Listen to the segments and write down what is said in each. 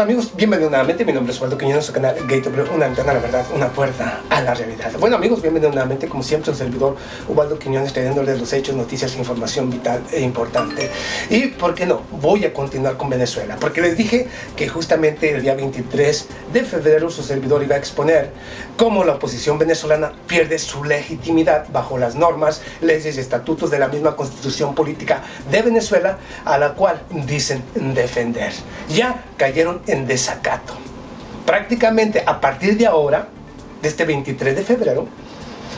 Hola amigos, bienvenidos nuevamente. Mi nombre es Osvaldo Quiñones, su canal Gateway, una ventana a la verdad, una puerta a la realidad. Bueno amigos, bienvenidos nuevamente, como siempre, un servidor Osvaldo Quiñones, trayéndoles los hechos, noticias, información vital e importante. Y por qué no, voy a continuar con Venezuela, porque les dije que justamente el día 23 de febrero su servidor iba a exponer cómo la oposición venezolana pierde su legitimidad bajo las normas, leyes y estatutos de la misma constitución política de Venezuela, a la cual dicen defender. Ya cayeron en desacato. Prácticamente a partir de ahora, de este 23 de febrero,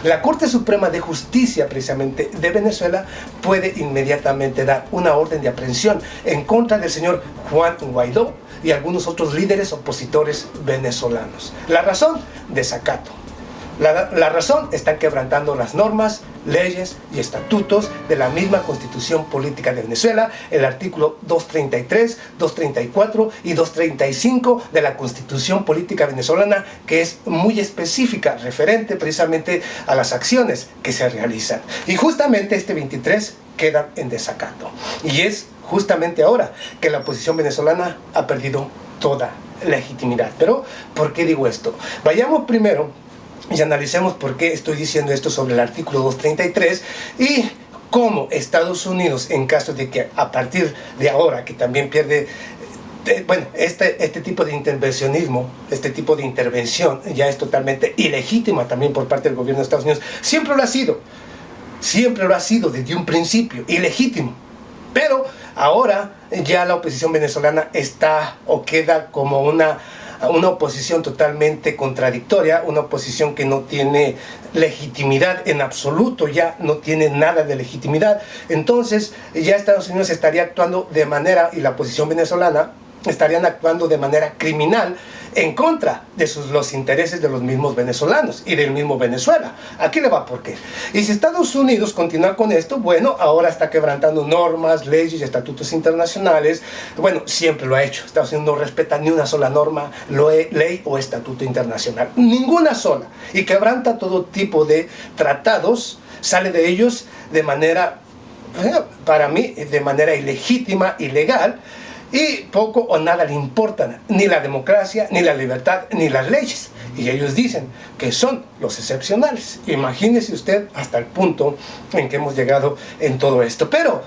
la Corte Suprema de Justicia, precisamente de Venezuela, puede inmediatamente dar una orden de aprehensión en contra del señor Juan Guaidó y algunos otros líderes opositores venezolanos. La razón, desacato. La razón, están quebrantando las normas, leyes y estatutos de la misma Constitución Política de Venezuela, el artículo 233, 234 y 235 de la Constitución Política venezolana, que es muy específica, referente precisamente a las acciones que se realizan. Y justamente este 23 quedan en desacato. Y es justamente ahora que la oposición venezolana ha perdido toda legitimidad. Pero, ¿por qué digo esto? Vayamos primero y analicemos por qué estoy diciendo esto sobre el artículo 233 y cómo Estados Unidos, en caso de que a partir de ahora, que también pierde, este tipo de intervencionismo, este tipo de intervención ya es totalmente ilegítima también por parte del gobierno de Estados Unidos. Siempre lo ha sido desde un principio, ilegítimo. Pero ahora ya la oposición venezolana está o queda como una oposición totalmente contradictoria, una oposición que no tiene legitimidad en absoluto, ya no tiene nada de legitimidad. Entonces ya Estados Unidos estaría actuando de manera, y la oposición venezolana estarían actuando de manera criminal en contra de los intereses de los mismos venezolanos y del mismo Venezuela. Aquí le va por qué. Y si Estados Unidos continúa con esto, bueno, ahora está quebrantando normas, leyes y estatutos internacionales. Bueno, siempre lo ha hecho. Estados Unidos no respeta ni una sola norma, ley o estatuto internacional. Ninguna sola. Y quebranta todo tipo de tratados, sale de ellos de manera, para mí, de manera ilegítima, ilegal. Y poco o nada le importan ni la democracia, ni la libertad, ni las leyes. Y ellos dicen que son los excepcionales. Imagínese usted hasta el punto en que hemos llegado en todo esto. Pero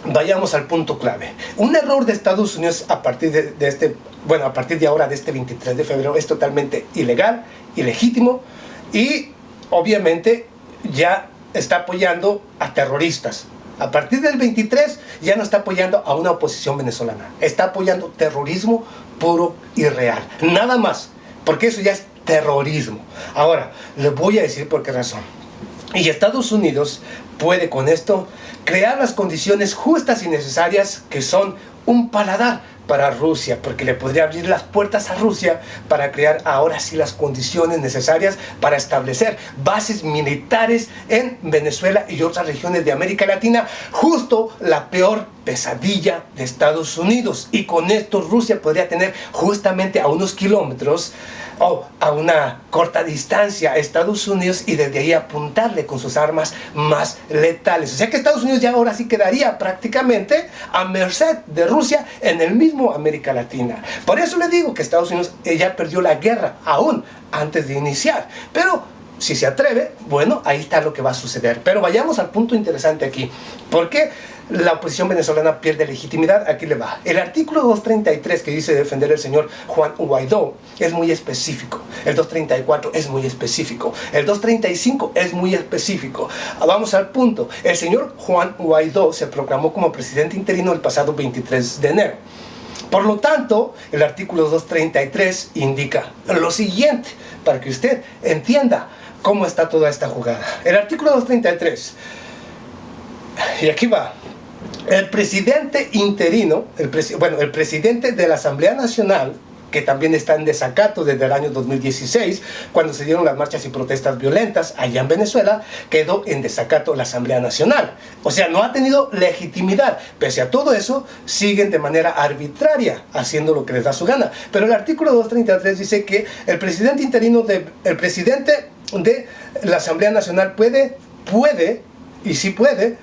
vayamos al punto clave. Un error de Estados Unidos a partir de ahora, de este 23 de febrero, es totalmente ilegal, ilegítimo y obviamente ya está apoyando a terroristas. A partir del 23 ya no está apoyando a una oposición venezolana. Está apoyando terrorismo puro y real. Nada más. Porque eso ya es terrorismo. Ahora, les voy a decir por qué razón. Y Estados Unidos puede con esto crear las condiciones justas y necesarias que son un paladar para Rusia, porque le podría abrir las puertas a Rusia para crear ahora sí las condiciones necesarias para establecer bases militares en Venezuela y otras regiones de América Latina, justo la peor pesadilla de Estados Unidos. Y con esto Rusia podría tener justamente a unos kilómetros o a una corta distancia a Estados Unidos y desde ahí apuntarle con sus armas más letales. O sea que Estados Unidos ya ahora sí quedaría prácticamente a merced de Rusia en el mismo América Latina. Por eso le digo que Estados Unidos ya perdió la guerra aún antes de iniciar. Pero si se atreve, bueno, ahí está lo que va a suceder. Pero vayamos al punto interesante aquí. ¿Por qué la oposición venezolana pierde legitimidad? Aquí le va. El artículo 233 que dice defender el señor Juan Guaidó es muy específico. El 234 es muy específico. El 235 es muy específico. Vamos al punto. El señor Juan Guaidó se proclamó como presidente interino el pasado 23 de enero. Por lo tanto, el artículo 233 indica lo siguiente, para que usted entienda cómo está toda esta jugada. El artículo 233, y aquí va. El presidente interino, el presidente de la Asamblea Nacional, que también está en desacato desde el año 2016, cuando se dieron las marchas y protestas violentas allá en Venezuela, quedó en desacato la Asamblea Nacional. O sea, no ha tenido legitimidad. Pese a todo eso, siguen de manera arbitraria haciendo lo que les da su gana. Pero el artículo 233 dice que el presidente interino, el presidente de la Asamblea Nacional puede, y sí puede,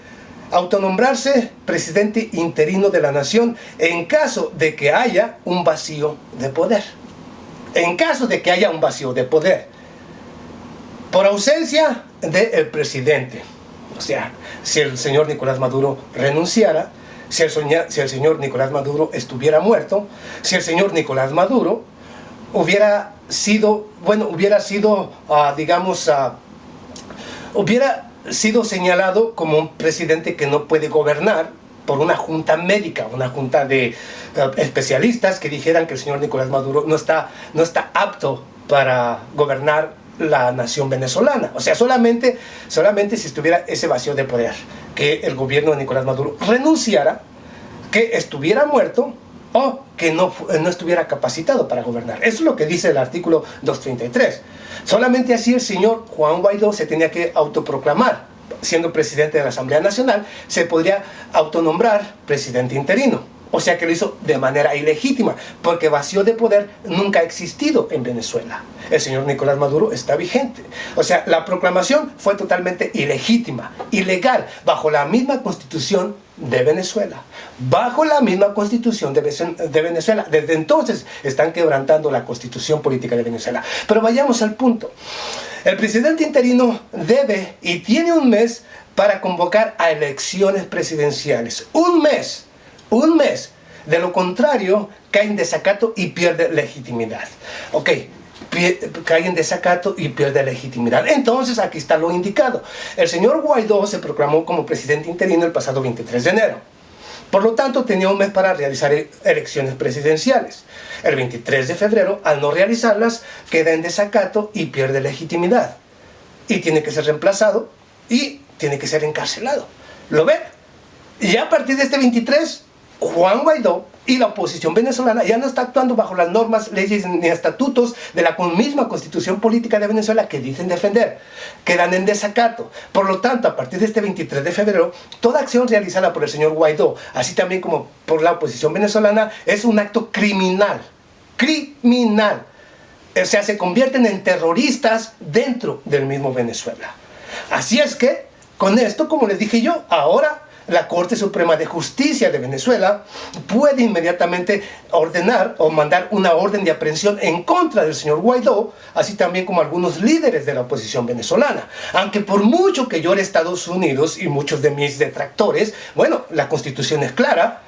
autonombrarse presidente interino de la nación en caso de que haya un vacío de poder. En caso de que haya un vacío de poder, por ausencia del presidente. O sea, si el señor Nicolás Maduro renunciara, si el señor Nicolás Maduro estuviera muerto, si el señor Nicolás Maduro hubiera sido señalado como un presidente que no puede gobernar por una junta médica, una junta de especialistas que dijeran que el señor Nicolás Maduro no está apto para gobernar la nación venezolana. O sea, solamente si estuviera ese vacío de poder, que el gobierno de Nicolás Maduro renunciara, que estuviera muerto o que no estuviera capacitado para gobernar. Eso es lo que dice el artículo 233. Solamente así el señor Juan Guaidó se tenía que autoproclamar, siendo presidente de la Asamblea Nacional, se podría autonombrar presidente interino. O sea que lo hizo de manera ilegítima, porque vacío de poder nunca ha existido en Venezuela. El señor Nicolás Maduro está vigente. O sea, la proclamación fue totalmente ilegítima, ilegal, bajo la misma constitución de Venezuela. Bajo la misma constitución de Venezuela. Desde entonces están quebrantando la constitución política de Venezuela. Pero vayamos al punto. El presidente interino debe y tiene un mes para convocar a elecciones presidenciales. Un mes. De lo contrario, cae en desacato y pierde legitimidad. Ok, cae en desacato y pierde legitimidad. Entonces, aquí está lo indicado. El señor Guaidó se proclamó como presidente interino el pasado 23 de enero. Por lo tanto, tenía un mes para realizar elecciones presidenciales. El 23 de febrero, al no realizarlas, queda en desacato y pierde legitimidad. Y tiene que ser reemplazado y tiene que ser encarcelado. ¿Lo ven? Y a partir de este 23, Juan Guaidó y la oposición venezolana ya no está actuando bajo las normas, leyes ni estatutos de la misma constitución política de Venezuela que dicen defender. Quedan en desacato. Por lo tanto, a partir de este 23 de febrero, toda acción realizada por el señor Guaidó, así también como por la oposición venezolana, es un acto criminal. Criminal. O sea, se convierten en terroristas dentro del mismo Venezuela. Así es que, con esto, como les dije yo, ahora la Corte Suprema de Justicia de Venezuela puede inmediatamente ordenar o mandar una orden de aprehensión en contra del señor Guaidó, así también como algunos líderes de la oposición venezolana. Aunque por mucho que llore Estados Unidos y muchos de mis detractores, bueno, la Constitución es clara,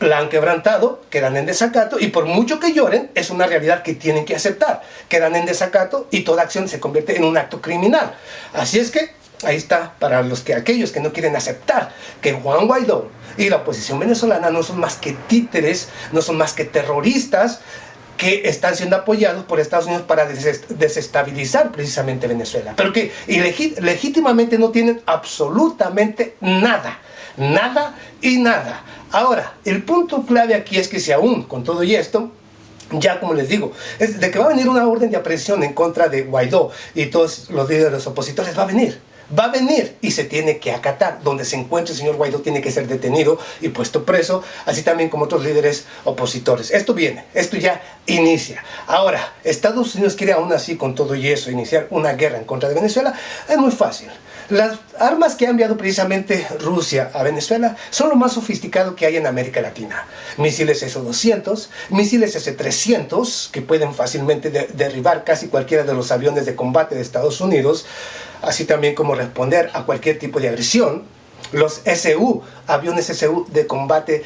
la han quebrantado, quedan en desacato, y por mucho que lloren, es una realidad que tienen que aceptar. Quedan en desacato y toda acción se convierte en un acto criminal. Así es que ahí está, para aquellos que no quieren aceptar que Juan Guaidó y la oposición venezolana no son más que títeres, no son más que terroristas que están siendo apoyados por Estados Unidos para desestabilizar precisamente Venezuela, pero que legítimamente no tienen absolutamente nada, nada y nada. Ahora, el punto clave aquí es que si aún con todo y esto, ya como les digo, es de que va a venir una orden de aprehensión en contra de Guaidó y todos los líderes opositores, va a venir y se tiene que acatar. Donde se encuentre el señor Guaidó tiene que ser detenido y puesto preso, así también como otros líderes opositores. Esto viene, esto ya inicia. Ahora, Estados Unidos quiere aún así, con todo y eso, iniciar una guerra en contra de Venezuela. Es muy fácil. Las armas que ha enviado precisamente Rusia a Venezuela son lo más sofisticado que hay en América Latina. Misiles S-200, misiles S-300, que pueden fácilmente derribar casi cualquiera de los aviones de combate de Estados Unidos, así también como responder a cualquier tipo de agresión. Los aviones SU de combate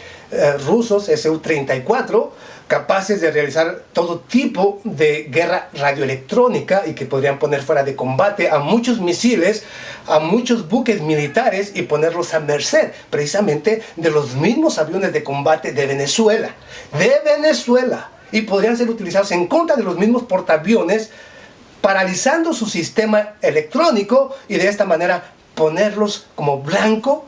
rusos, Su-34, capaces de realizar todo tipo de guerra radioelectrónica y que podrían poner fuera de combate a muchos misiles, a muchos buques militares y ponerlos a merced precisamente de los mismos aviones de combate de Venezuela. Y podrían ser utilizados en contra de los mismos portaaviones, paralizando su sistema electrónico y de esta manera ponerlos como blanco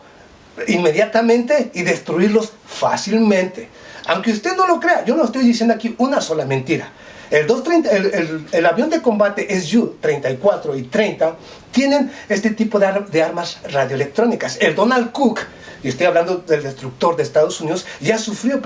inmediatamente y destruirlos fácilmente. Aunque usted no lo crea, yo no estoy diciendo aquí una sola mentira. El avión de combate Su-34 y 30 tienen este tipo de armas radioelectrónicas. El Donald Cook, y estoy hablando del destructor de Estados Unidos, ya sufrió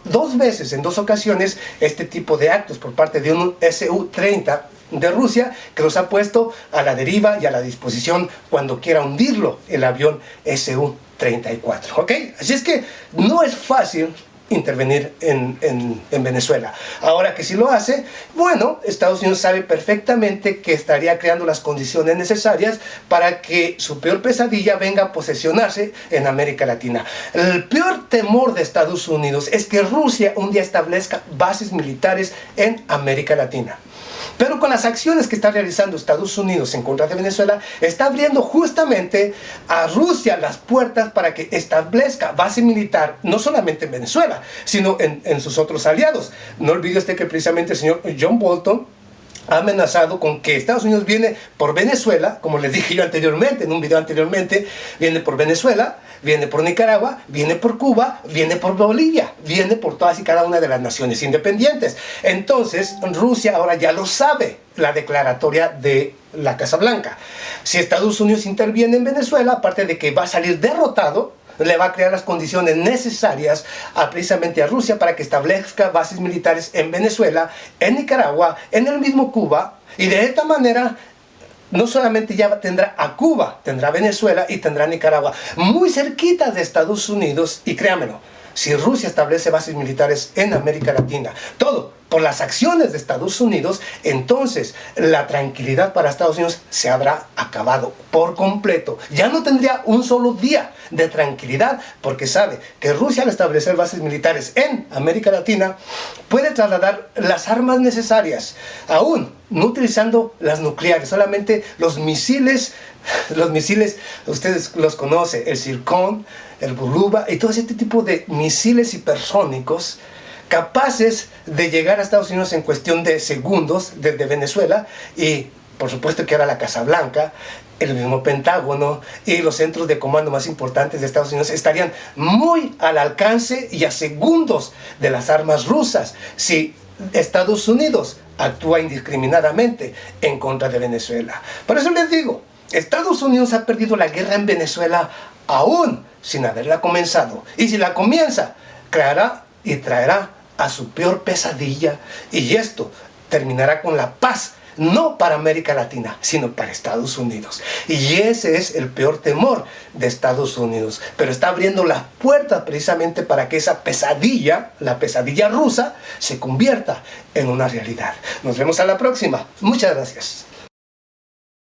dos veces, en dos ocasiones, este tipo de actos por parte de un Su-30 de Rusia, que los ha puesto a la deriva y a la disposición cuando quiera hundirlo el avión Su-34, ¿ok? Así es que no es fácil intervenir en Venezuela. Ahora que si lo hace, bueno, Estados Unidos sabe perfectamente que estaría creando las condiciones necesarias para que su peor pesadilla venga a posesionarse en América Latina. El peor temor de Estados Unidos es que Rusia un día establezca bases militares en América Latina. Pero con las acciones que está realizando Estados Unidos en contra de Venezuela, está abriendo justamente a Rusia las puertas para que establezca base militar, no solamente en Venezuela, sino en sus otros aliados. No olvide usted que precisamente el señor John Bolton ha amenazado con que Estados Unidos viene por Venezuela, como les dije yo anteriormente, en un video anteriormente, viene por Venezuela, viene por Nicaragua, viene por Cuba, viene por Bolivia, viene por todas y cada una de las naciones independientes. Entonces, Rusia ahora ya lo sabe, la declaratoria de la Casa Blanca. Si Estados Unidos interviene en Venezuela, aparte de que va a salir derrotado, le va a crear las condiciones necesarias precisamente a Rusia para que establezca bases militares en Venezuela, en Nicaragua, en el mismo Cuba, y de esta manera no solamente ya tendrá a Cuba, tendrá a Venezuela y tendrá a Nicaragua muy cerquita de Estados Unidos. Y créamelo, si Rusia establece bases militares en América Latina, todo por las acciones de Estados Unidos, entonces la tranquilidad para Estados Unidos se habrá acabado por completo. Ya no tendría un solo día de tranquilidad, porque sabe que Rusia al establecer bases militares en América Latina puede trasladar las armas necesarias, aún no utilizando las nucleares, solamente los misiles, ustedes los conocen, el Zircón, el Buluba y todo este tipo de misiles hipersónicos capaces de llegar a Estados Unidos en cuestión de segundos desde Venezuela, y por supuesto que ahora la Casa Blanca, el mismo Pentágono y los centros de comando más importantes de Estados Unidos estarían muy al alcance y a segundos de las armas rusas si Estados Unidos actúa indiscriminadamente en contra de Venezuela. Por eso les digo, Estados Unidos ha perdido la guerra en Venezuela aún sin haberla comenzado, y si la comienza, creará y traerá a su peor pesadilla, y esto terminará con la paz, no para América Latina, sino para Estados Unidos. Y ese es el peor temor de Estados Unidos, pero está abriendo las puertas precisamente para que esa pesadilla, la pesadilla rusa, se convierta en una realidad. Nos vemos a la próxima. Muchas gracias.